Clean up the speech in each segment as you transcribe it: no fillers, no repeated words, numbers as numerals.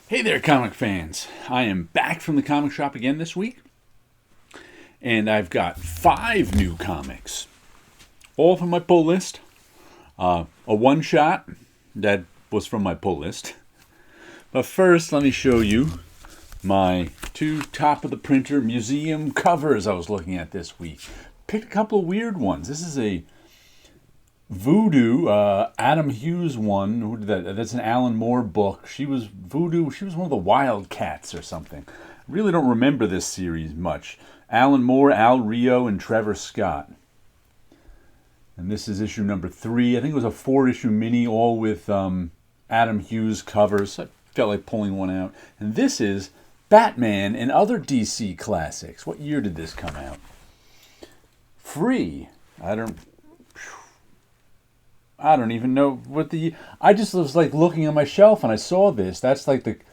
Hey there, comic fans. I am back from the comic shop again this week, and I've got 5 new comics, all from my pull list. A one-shot that was from my pull list. But first, let me show you my 2 top-of-the-printer museum covers I was looking at this week. Picked a couple of weird ones. This is a Voodoo, Adam Hughes one. Who did that? That's an Alan Moore book. She was Voodoo. She was one of the Wildcats or something. Really don't remember this series much. Alan Moore, Al Rio, and Trevor Scott. And this is issue number 3. I think it was a 4-issue mini, all with Adam Hughes covers. I felt like pulling one out. And this is Batman and other DC classics. What year did this come out? Free. I don't even know what the... I just was like looking on my shelf and I saw this. That's like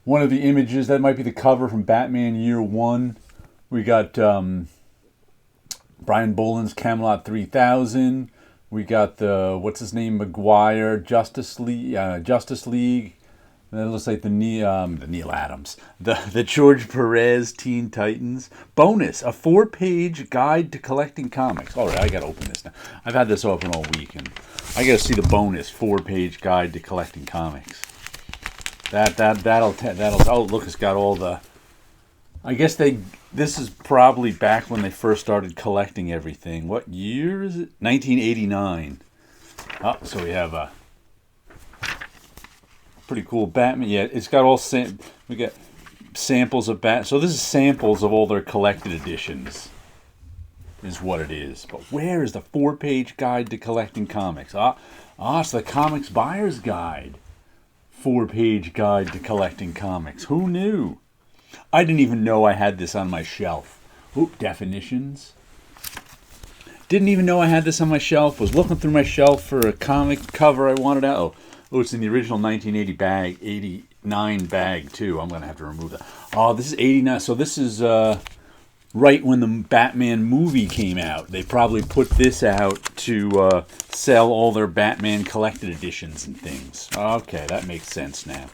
one of the images. That might be the cover from Batman Year 1. We got Brian Boland's Camelot 3000. We got what's his name, Maguire, Justice League. And it looks like the Neil Adams. The George Perez Teen Titans. Bonus, a 4-page guide to collecting comics. All right, I got to open this now. I've had this open all week, and I got to see the bonus 4-page guide to collecting comics. That'll. Oh, look, it's got all the. I guess this is probably back when they first started collecting everything. What year is it? 1989. Oh, so we have a pretty cool Batman. Yeah, it's got all we got samples of Bat. So this is samples of all their collected editions, is what it is. But where is the 4-page guide to collecting comics? It's the Comics Buyer's Guide. 4-page guide to collecting comics. Who knew? I didn't even know I had this on my shelf. Definitions. Didn't even know I had this on my shelf. Was looking through my shelf for a comic cover I wanted out. Oh, it's in the original 1989 bag, too. I'm going to have to remove that. Oh, this is 89. So this is right when the Batman movie came out. They probably put this out to sell all their Batman collected editions and things. Okay, that makes sense now.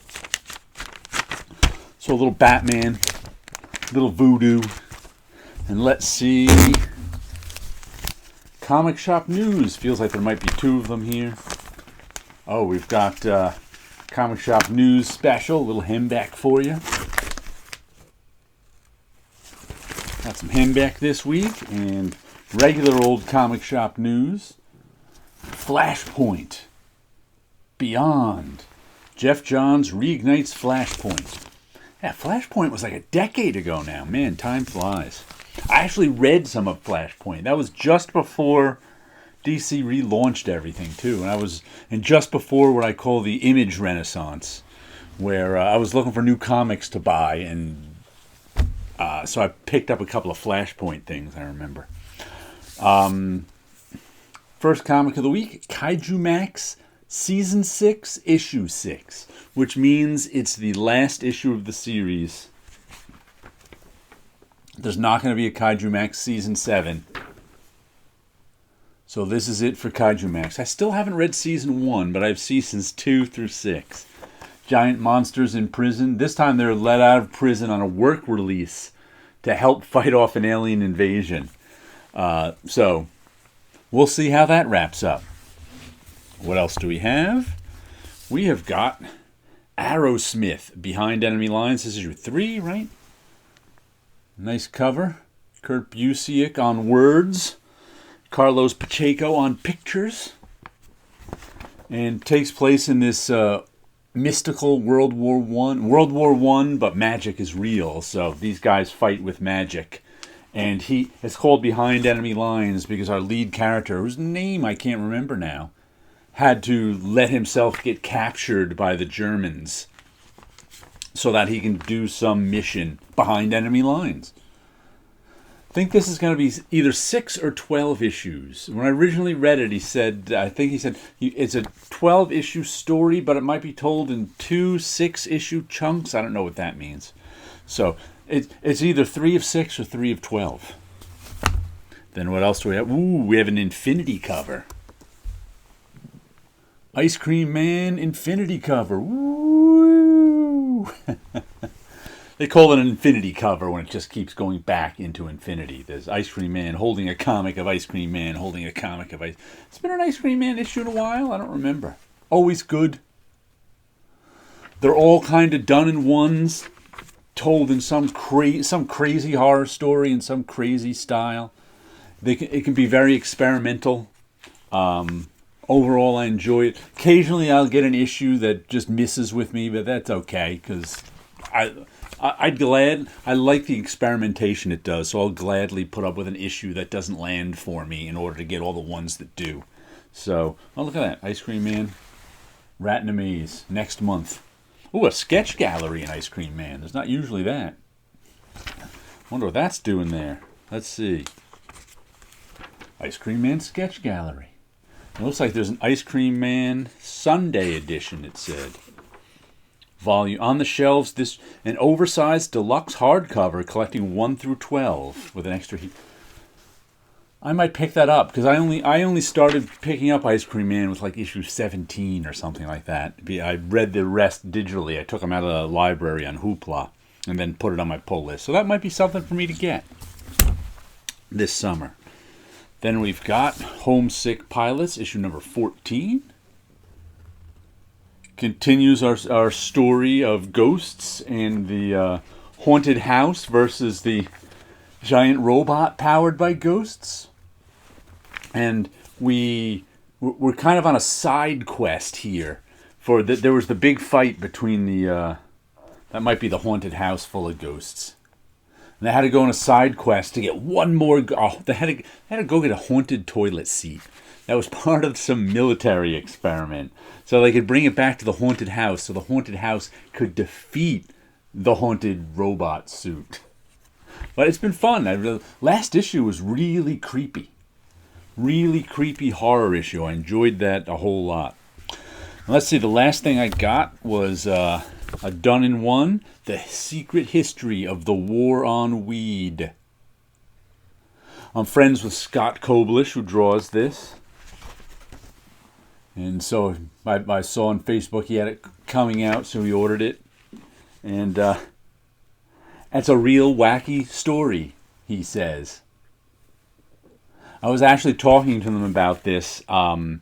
So a little Batman, little Voodoo. And let's see. Comic shop news. Feels like there might be 2 of them here. Oh, we've got Comic Shop News Special, a little hemback for you. Got some hemback this week, and regular old Comic Shop News. Flashpoint. Beyond. Jeff Johns reignites Flashpoint. Yeah, Flashpoint was like a decade ago now. Man, time flies. I actually read some of Flashpoint. That was just before DC relaunched everything too, and just before what I call the Image Renaissance, where I was looking for new comics to buy, and so I picked up a couple of Flashpoint things. I remember. First comic of the week: Kaiju Max, Season 6, Issue 6, which means it's the last issue of the series. There's not going to be a Kaiju Max Season 7. So this is it for Kaiju Max. I still haven't read Season 1, but I have Seasons 2 through 6. Giant monsters in prison. This time they're let out of prison on a work release to help fight off an alien invasion. So we'll see how that wraps up. What else do we have? We have got Aerosmith, Behind Enemy Lines. This is issue 3, right? Nice cover. Kurt Busiek on words. Carlos Pacheco on pictures, and takes place in this mystical World War I, but magic is real. So these guys fight with magic, and it's called Behind Enemy Lines because our lead character, whose name I can't remember now, had to let himself get captured by the Germans so that he can do some mission behind enemy lines. I think this is going to be either 6 or 12 issues. When I originally read it, he said it's a 12-issue story, but it might be told in 2 6-issue chunks. I don't know what that means. So it's either 3 of 6 or 3 of 12. Then what else do we have? We have an Infinity cover. Ice Cream Man Infinity cover. Woo! They call it an infinity cover when it just keeps going back into infinity. There's Ice Cream Man holding a comic of Ice Cream Man holding a comic of Ice. It's been an Ice Cream Man issue in a while. I don't remember. Always good. They're all kind of done in ones, told in some crazy horror story in some crazy style. It can be very experimental. Overall, I enjoy it. Occasionally, I'll get an issue that just misses with me, but that's okay because I like the experimentation it does, so I'll gladly put up with an issue that doesn't land for me in order to get all the ones that do. So, oh, look at that. Ice Cream Man, Rat in a Maze, next month. Oh, a sketch gallery in Ice Cream Man. There's not usually that. Wonder what that's doing there. Let's see. Ice Cream Man sketch gallery. It looks like there's an Ice Cream Man Sunday edition, it said. Volume on the shelves, this an oversized deluxe hardcover collecting 1 through 12 with an extra I might pick that up because I only started picking up Ice Cream Man with like issue 17 or something like that. I read the rest digitally. I took them out of the library on Hoopla and then put it on my pull list. So that might be something for me to get this summer. Then we've got Homesick Pilots, issue number 14. Continues our story of ghosts and the haunted house versus the giant robot powered by ghosts. And we're kind of on a side quest here. There was the big fight between that might be the haunted house full of ghosts. And they had to go on a side quest to get one more. They had to go get a haunted toilet seat. That was part of some military experiment. So they could bring it back to the haunted house so the haunted house could defeat the haunted robot suit. But it's been fun. Last issue was really creepy. Really creepy horror issue. I enjoyed that a whole lot. Let's see, the last thing I got was a done-in-one, The Secret History of the War on Weed. I'm friends with Scott Koblish, who draws this. And so I saw on Facebook he had it coming out, so he ordered it. And it's a real wacky story, he says. I was actually talking to them about this, and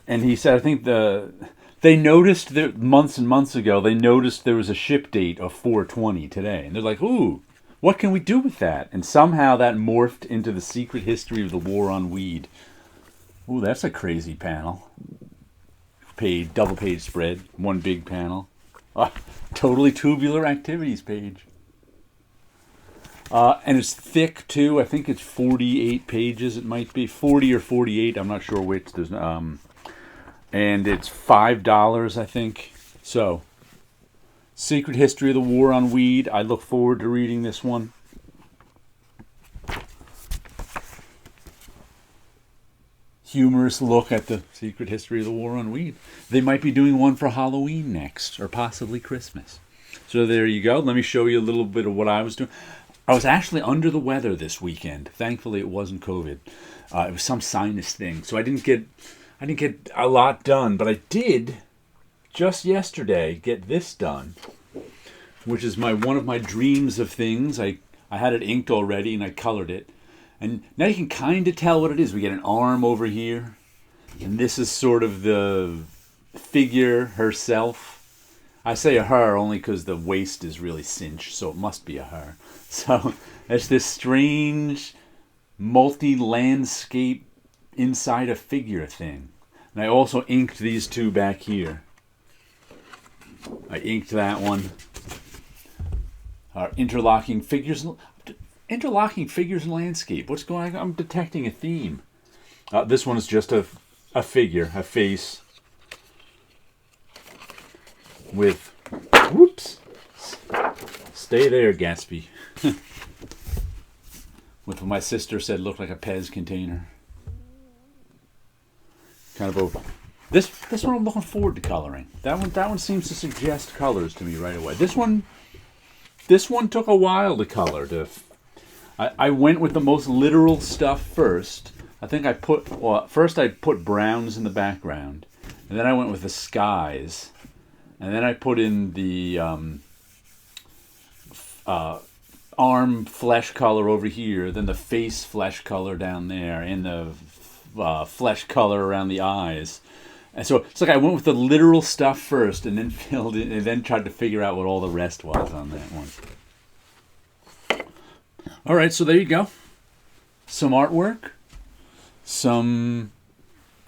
he said, I think they noticed that months and months ago, they noticed there was a ship date of 4/20 today. And they're like, ooh, what can we do with that? And somehow that morphed into The Secret History of the War on Weed. Ooh, that's a crazy panel. Double page spread, one big panel. Totally tubular activities page. And it's thick too. I think it's 48 pages. It might be 40 or 48. I'm not sure which. And it's $5, I think. So, Secret History of the War on Weed. I look forward to reading this one. Humorous look at the Secret History of the War on Weed. They might be doing one for Halloween next, or possibly Christmas. So there you go. Let me show you a little bit of what I was doing. I was actually under the weather this weekend. Thankfully, it wasn't COVID. It was some sinus thing, so I didn't get a lot done. But I did just yesterday get this done, which is one of my dreams of things. I had it inked already, and I colored it. And now you can kind of tell what it is. We get an arm over here. And this is sort of the figure herself. I say a her only because the waist is really cinched, so it must be a her. So it's this strange multi-landscape inside a figure thing. And I also inked these two back here. I inked that one. Interlocking figures and landscape. What's going on? I'm detecting a theme. This one is just a figure, a face with, whoops, stay there, Gatsby. With what my sister said looked like a Pez container. Kind of open. This one I'm looking forward to coloring. That one seems to suggest colors to me right away. This one took a while to color. I went with the most literal stuff first. I think first I put browns in the background, and then I went with the skies, and then I put in the arm flesh color over here, then the face flesh color down there, and the flesh color around the eyes. And so it's like I went with the literal stuff first, and then filled in, and then tried to figure out what all the rest was on that one. All right, so there you go. Some artwork, some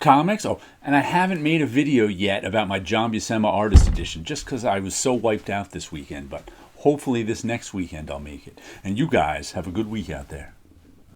comics. Oh, and I haven't made a video yet about my John Buscema Artist Edition, just because I was so wiped out this weekend. But hopefully this next weekend I'll make it. And you guys have a good week out there.